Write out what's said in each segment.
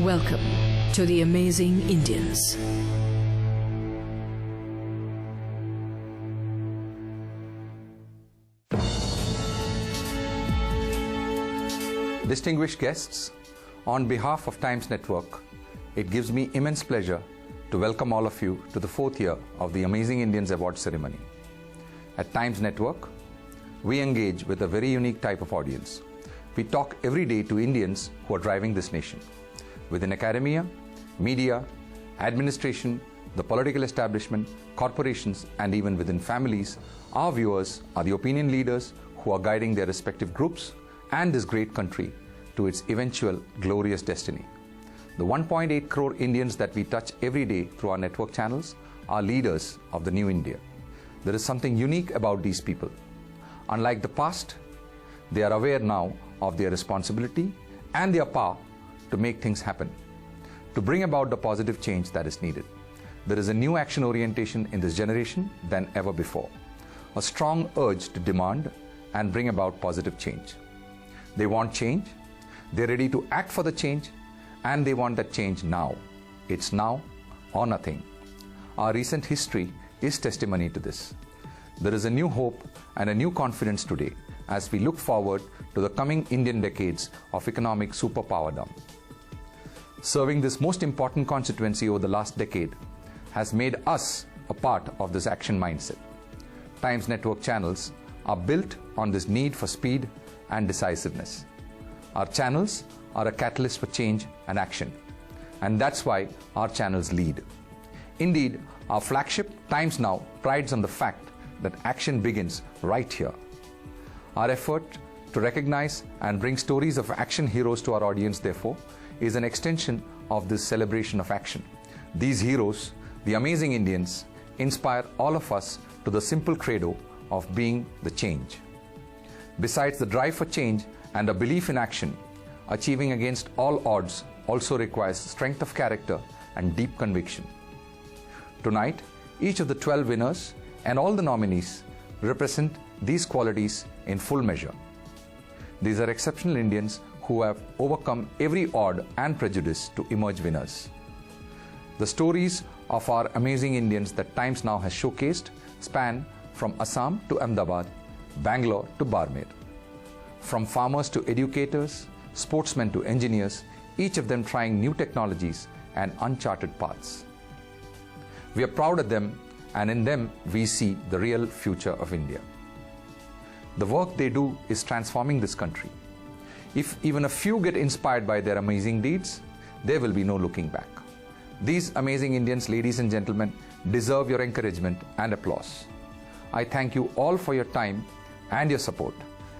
Welcome to the Amazing Indians. Distinguished guests, on behalf of Times Network, it gives me immense pleasure to welcome all of you to the 4th year of the Amazing Indians Award ceremony. At Times Network, we engage with a very unique type of audience. We talk every day to Indians who are driving this nation. Within academia, media, administration, the political establishment, corporations, and even within families, our viewers are the opinion leaders who are guiding their respective groups and this great country to its eventual glorious destiny. The 1.8 crore Indians that we touch every day through our network channels are leaders of the new India. There is something unique about these people. Unlike the past, they are aware now of their responsibility and their power to make things happen, to bring about the positive change that is needed. There is a new action orientation in this generation than ever before, a strong urge to demand and bring about positive change. They want change, they're ready to act for the change, and they want that change now. It's now or nothing. Our recent history is testimony to this. There is a new hope and a new confidence today as we look forward to the coming Indian decades of economic superpowerdom. Serving this most important constituency over the last decade has made us a part of this action mindset. Times Network channels are built on this need for speed and decisiveness. Our channels are a catalyst for change and action, and that's why our channels lead. Indeed, our flagship Times Now prides on the fact that action begins right here. Our effort to recognize and bring stories of action heroes to our audience, therefore, is an extension of this celebration of action. These heroes, the Amazing Indians, inspire all of us to the simple credo of being the change. Besides the drive for change and a belief in action, achieving against all odds also requires strength of character and deep conviction. Tonight, each of the 12 winners and all the nominees represent these qualities in full measure. These are exceptional Indians who have overcome every odd and prejudice to emerge winners. The stories of our Amazing Indians that Times Now has showcased span from Assam to Ahmedabad, Bangalore to Barmer. From farmers to educators, sportsmen to engineers, each of them trying new technologies and uncharted paths. We are proud of them, and in them we see the real future of India. The work they do is transforming this country. If even a few get inspired by their amazing deeds, there will be no looking back. These Amazing Indians, ladies and gentlemen, deserve your encouragement and applause. I thank you all for your time and your support.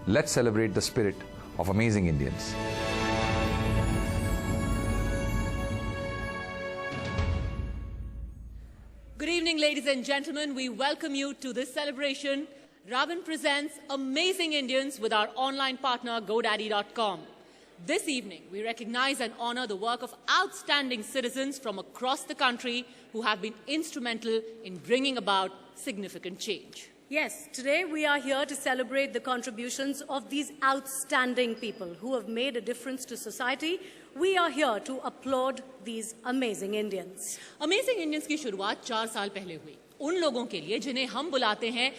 Let's celebrate the spirit of Amazing Indians. Good evening, ladies and gentlemen. We welcome you to this celebration. Ravin presents Amazing Indians with our online partner, GoDaddy.com. This evening, we recognize and honor the work of outstanding citizens from across the country who have been instrumental in bringing about significant change. Yes, today we are here to celebrate the contributions of these outstanding people who have made a difference to society. We are here to applaud these amazing Indians. Amazing Indians की शुरुआत 4 साल पहले हुई उन लोगों के लिए जिन्हें हम बुलाते हैं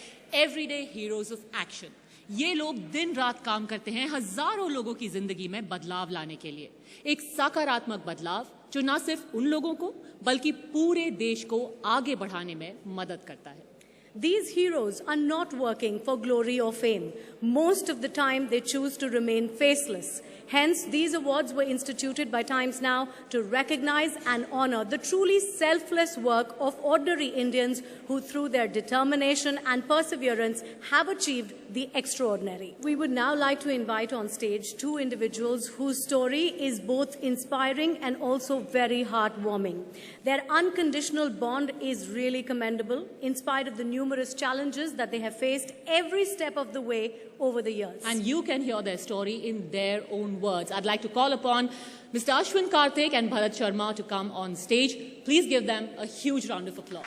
एवरीडे हीरोज ऑफ एक्शन। ये लोग दिन रात काम करते हैं हजारों लोगों की जिंदगी में बदलाव लाने के लिए, एक सकारात्मक बदलाव जो न सिर्फ उन लोगों को बल्कि पूरे देश को आगे बढ़ाने में मदद करता है। These heroes are not working for glory or fame. Most of the time they choose to remain faceless. Hence, these awards were instituted by Times Now to recognize and honor the truly selfless work of ordinary Indians who, through their determination and perseverance, have achieved the extraordinary. We would now like to invite on stage two individuals whose story is both inspiring and also very heartwarming. Their unconditional bond is really commendable, in spite of the numerous challenges that they have faced every step of the way over the years. And you can hear their story in their own words. I'd like to call upon Mr. Ashwin Karthik and Bharat Sharma to come on stage. Please give them a huge round of applause.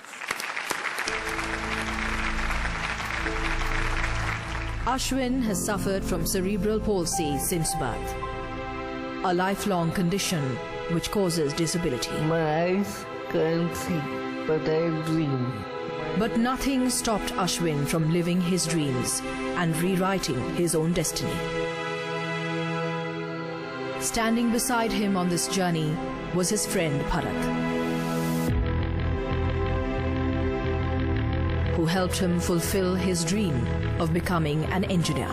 Ashwin has suffered from cerebral palsy since birth, a lifelong condition which causes disability. My eyes can't see, but I dream. But nothing stopped Ashwin from living his dreams and rewriting his own destiny. Standing beside him on this journey was his friend Bharat, who helped him fulfill his dream of becoming an engineer.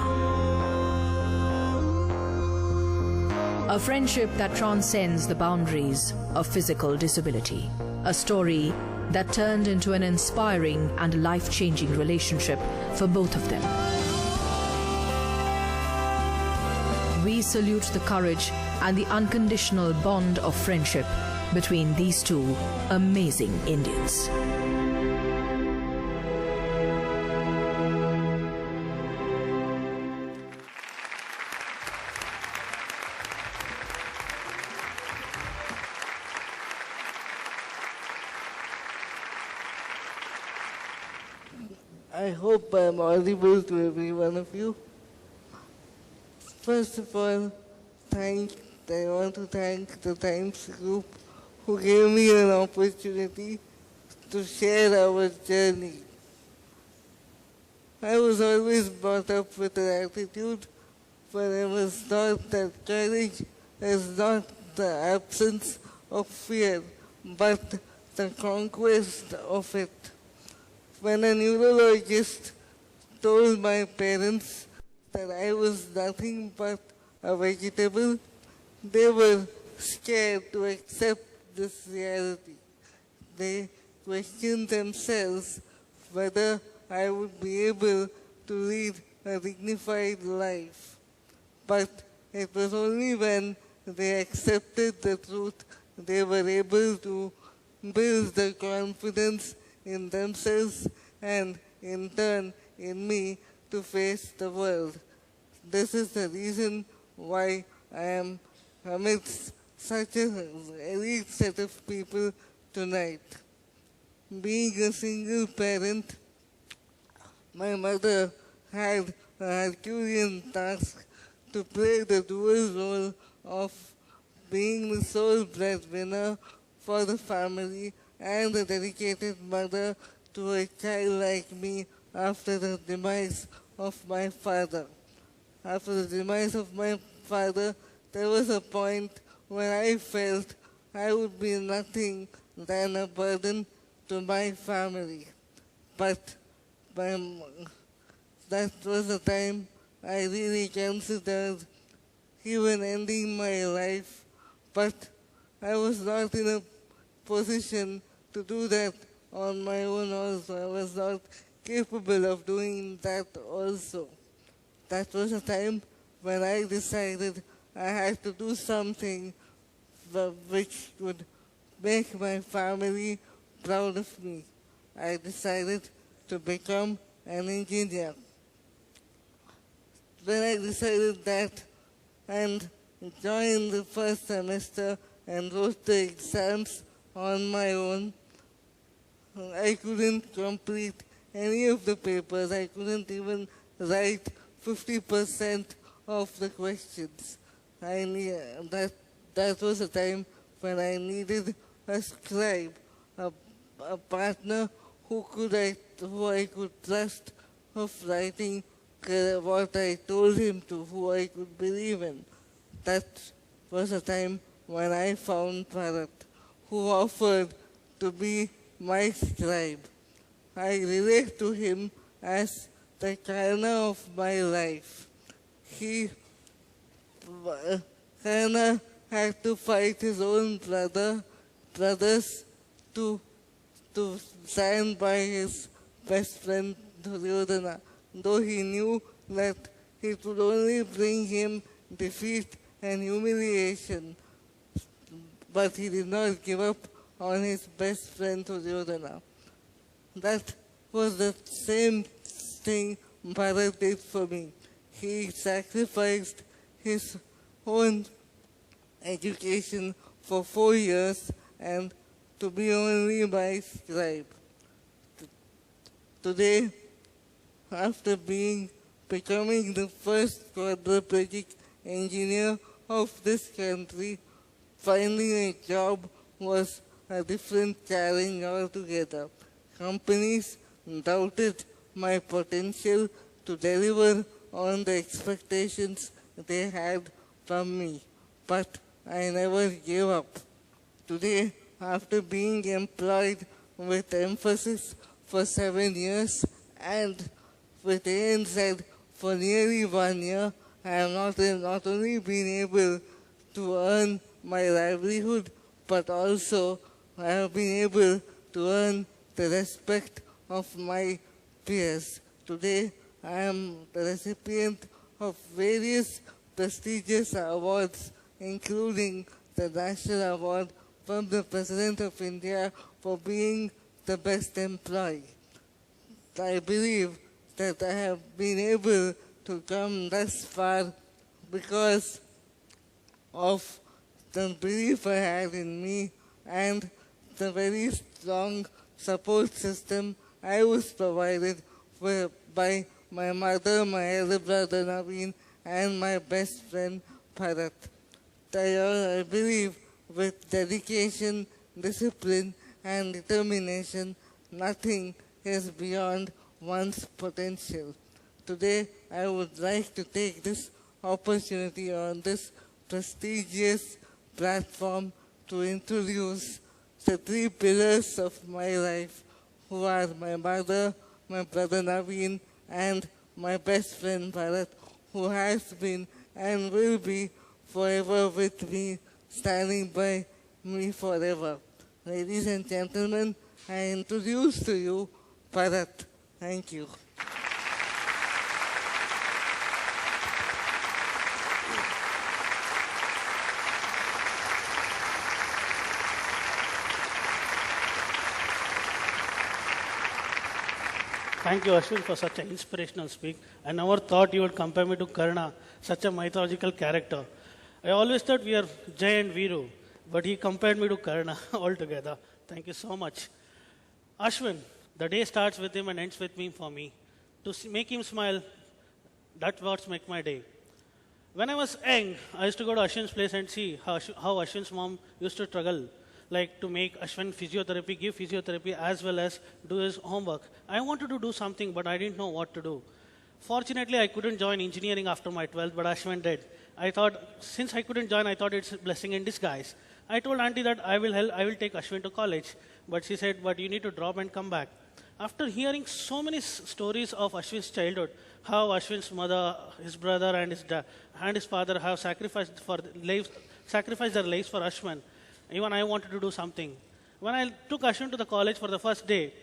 A friendship that transcends the boundaries of physical disability. A story that turned into an inspiring and life-changing relationship for both of them. We salute the courage and the unconditional bond of friendship between these two amazing Indians. I hope I'm audible to every one of you. First of all, I want to thank the Times Group who gave me an opportunity to share our journey. I was always brought up with an attitude, but I was taught that courage is not the absence of fear, but the conquest of it. When a neurologist told my parents that I was nothing but a vegetable, they were scared to accept this reality. They questioned themselves whether I would be able to lead a dignified life. But it was only when they accepted the truth they were able to build the confidence in themselves and in turn in me to face the world. This is the reason why I am amidst such an elite set of people tonight. Being a single parent, my mother had a Herculean task to play the dual role of being the sole breadwinner for the family and a dedicated mother to a child like me after the demise of my father. After the demise of my father, there was a point when I felt I would be nothing than a burden to my family. But that was the time I really considered even ending my life, but I was not in a position to do that on my own also. I was not capable of doing that also. That was a time when I decided I had to do something which would make my family proud of me. I decided to become an engineer. When I decided that and joined the first semester and wrote the exams on my own, I couldn't complete any of the papers. I couldn't even write 50% of the questions. That was a time when I needed a scribe, a partner who I could trust of writing what I told him to, who I could believe in. That was a time when I found Bharat, who offered to be my scribe. I relate to him as the Karna of my life. Karna had to fight his own brothers to stand by his best friend Duryodhana, though he knew that it would only bring him defeat and humiliation. But he did not give up on his best friend Duryodhana. That was the same thing Bharat did for me. He sacrificed his own education for 4 years and to be only my scribe. Today, after becoming the first quadriplegic engineer of this country, finding a job was a different challenge altogether. Companies doubted my potential to deliver on the expectations they had from me, but I never gave up. Today, after being employed with emphasis for 7 years and with ANZ for nearly 1 year, I have not only been able to earn my livelihood, but also I have been able to earn the respect of my peers. Today, I am the recipient of various prestigious awards, including the National Award from the President of India for being the best employee. I believe that I have been able to come thus far because of the belief I had in me and the very strong support system I was provided by my mother, my elder brother Ravin, and my best friend Bharat. I believe with dedication, discipline, and determination, nothing is beyond one's potential. Today, I would like to take this opportunity on this prestigious platform to introduce the 3 pillars of my life, who are my mother, my brother Naveen, and my best friend Bharat, who has been and will be forever with me, standing by me forever. Ladies and gentlemen, I introduce to you Bharat. Thank you. Thank you, Ashwin, for such an inspirational speech. I never thought you would compare me to Karna, such a mythological character. I always thought we are Jay and Viru, but he compared me to Karna altogether. Thank you so much. Ashwin, the day starts with him and ends with me for me. To make him smile, that's what makes my day. When I was young, I used to go to Ashwin's place and see how Ashwin's mom used to struggle, like to make Ashwin give physiotherapy as well as do his homework. I wanted to do something, but I didn't know what to do. Fortunately, I couldn't join engineering after my 12th, but Ashwin did. I thought, since I couldn't join, I thought it's a blessing in disguise. I told auntie that I will take Ashwin to college, but she said, but you need to drop and come back. After hearing so many stories of Ashwin's childhood, how Ashwin's mother, his brother, and his father have sacrificed their lives for Ashwin, even I wanted to do something. When I took Ashwin to the college for the first day,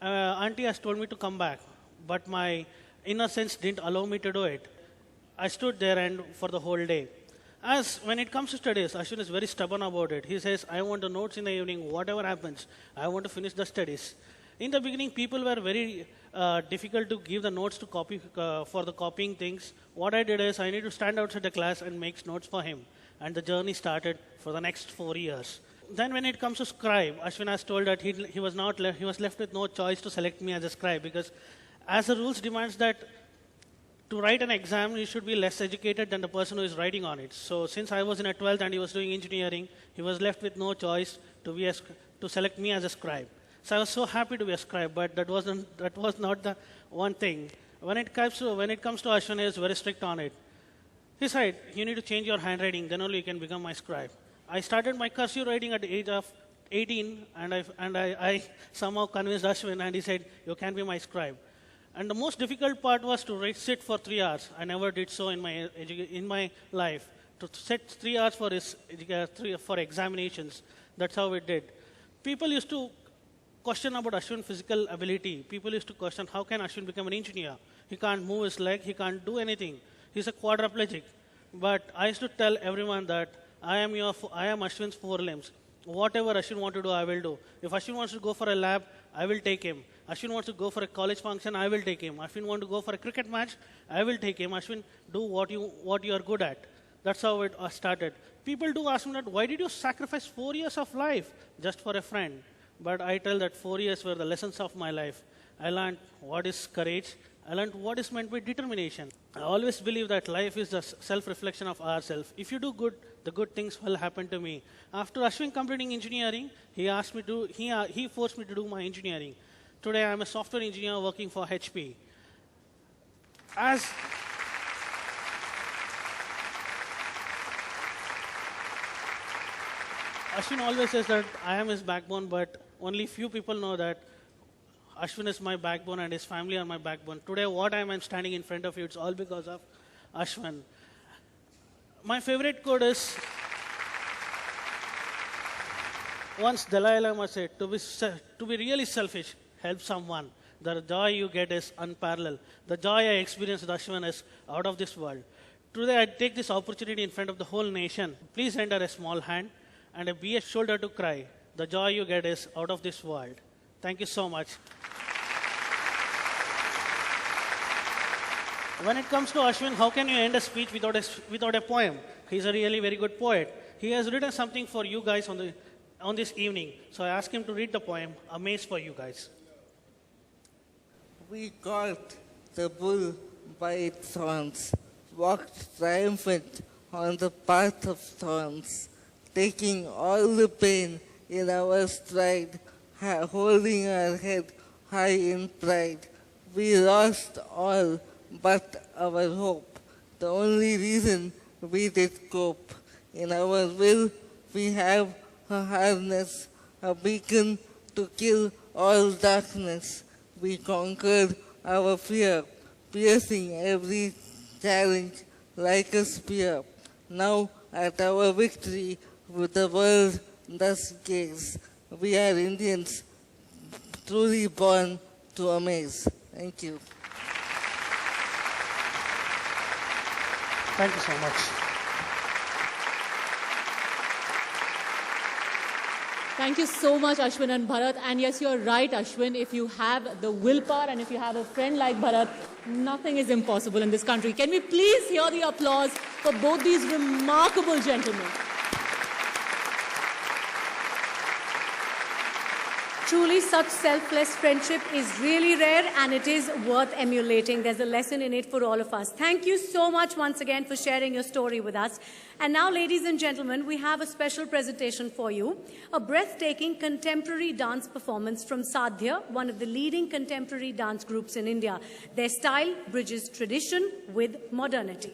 auntie has told me to come back, but my innocence didn't allow me to do it. I stood there and for the whole day. As when it comes to studies, Ashwin is very stubborn about it. He says, I want the notes in the evening, whatever happens. I want to finish the studies. In the beginning, people were very difficult to give the notes to copy for the copying things. What I did is I need to stand outside the class and make notes for him. And the journey started for the next 4 years. then when it comes to scribe, Ashwin has told that he was left with no choice to select me as a scribe, because as the rules demands that to write an exam, you should be less educated than the person who is writing on it. So since I was in a 12th and he was doing engineering, he was left with no choice to select me as a scribe. So I was so happy to be a scribe, but that was not the one thing. When it comes to Ashwin, he is very strict on it. He said, you need to change your handwriting, then only you can become my scribe. I started my cursive writing at the age of 18, and I somehow convinced Ashwin, and he said, you can be my scribe. And the most difficult part was to sit for 3 hours. I never did so in my life. To sit 3 hours for examinations, that's how we did. People used to question about Ashwin's physical ability. People used to question, how can Ashwin become an engineer? He can't move his leg, he can't do anything. He's a quadriplegic. But I used to tell everyone that I am Ashwin's 4 limbs. Whatever Ashwin wants to do, I will do. If Ashwin wants to go for a lab, I will take him. Ashwin wants to go for a college function, I will take him. Ashwin wants to go for a cricket match, I will take him. Ashwin, do what you are good at. That's how it started. People do ask me that, why did you sacrifice 4 years of life just for a friend? But I tell that 4 years were the lessons of my life. I learned what is courage. I learned what is meant by determination. I always believe that life is the self-reflection of ourselves. If you do good, the good things will happen to me. After Ashwin completing engineering, he forced me to do my engineering. Today, I am a software engineer working for HP. Ashwin always says that I am his backbone, but only few people know that Ashwin is my backbone and his family are my backbone. Today, what I am standing in front of you, it's all because of Ashwin. My favorite quote is, once Dalai Lama said, to be really selfish, help someone. The joy you get is unparalleled. The joy I experienced with Ashwin is out of this world. Today, I take this opportunity in front of the whole nation. Please render a small hand and be a shoulder to cry. The joy you get is out of this world. Thank you so much. When it comes to Ashwin, how can you end a speech without a poem? He's a really very good poet. He has written something for you guys on this evening. So I asked him to read the poem, Amaze, for you guys. We caught the bull by its horns, walked triumphant on the path of thorns, taking all the pain in our stride, holding our head high in pride. We lost all but our hope, the only reason we did cope. In our will we have a harness, a beacon to kill all darkness. We conquered our fear, piercing every challenge like a spear. Now at our victory, with the world thus gaze, we are Indians, truly born to amaze. Thank you. Thank you so much. Thank you so much, Ashwin and Bharat. And yes, you're right, Ashwin. If you have the willpower and if you have a friend like Bharat, nothing is impossible in this country. Can we please hear the applause for both these remarkable gentlemen? Truly, such selfless friendship is really rare and it is worth emulating. There's a lesson in it for all of us. Thank you so much once again for sharing your story with us. And now, ladies and gentlemen, we have a special presentation for you. A breathtaking contemporary dance performance from Sadhya, one of the leading contemporary dance groups in India. Their style bridges tradition with modernity.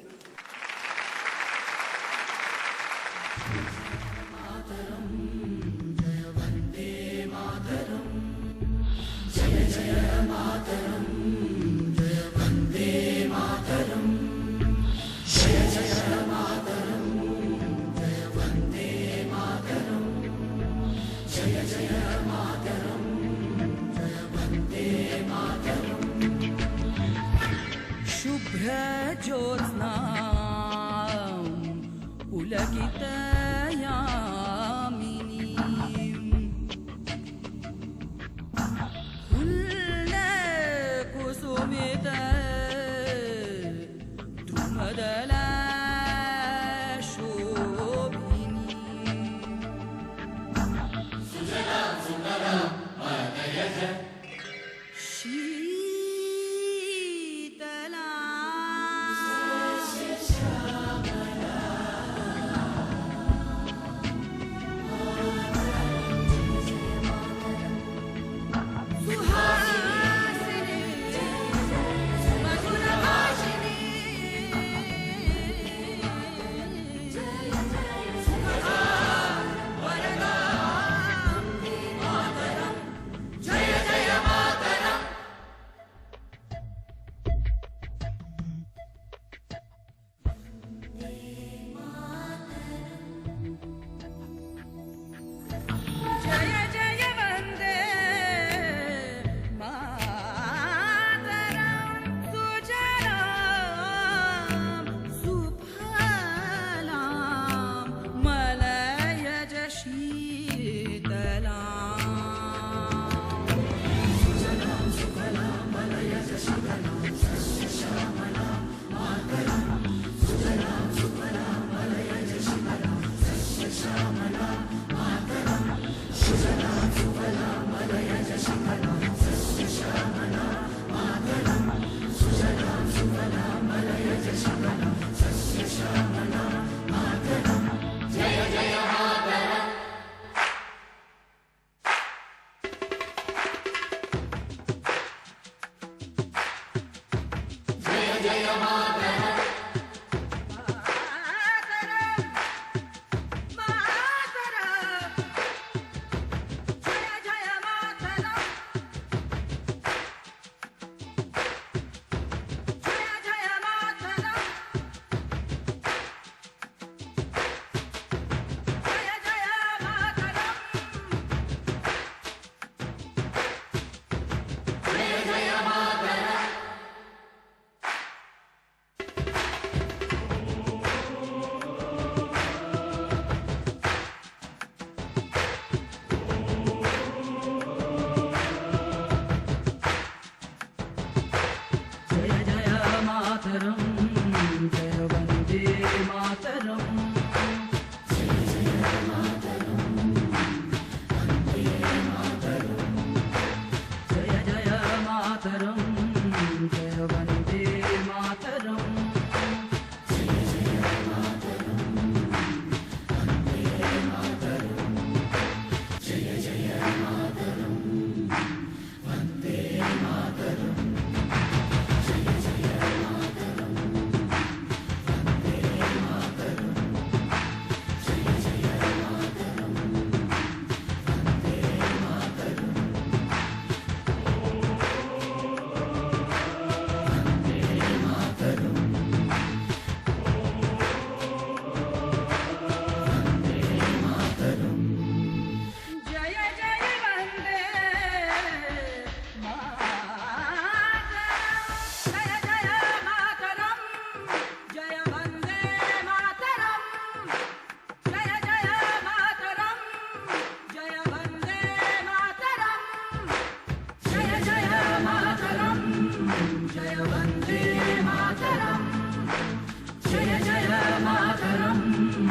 Shubhra Jyotsna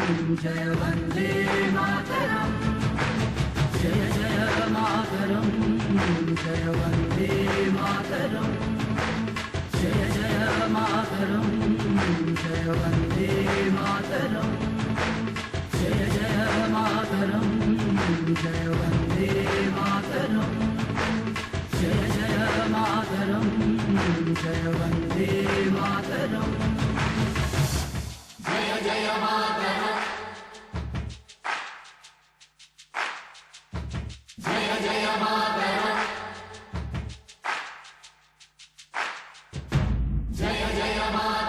जय वन्दे मातरम् जय जय मातरम् जय वन्दे मातरम् जय जय मातरम् जय वन्दे मातरम् जय जय मातरम् जय वन्दे मातरम् जय जय मातरम् जय वन्दे मातरम् जय जय मातरम् जय जय मातरम् जय जय मातरम्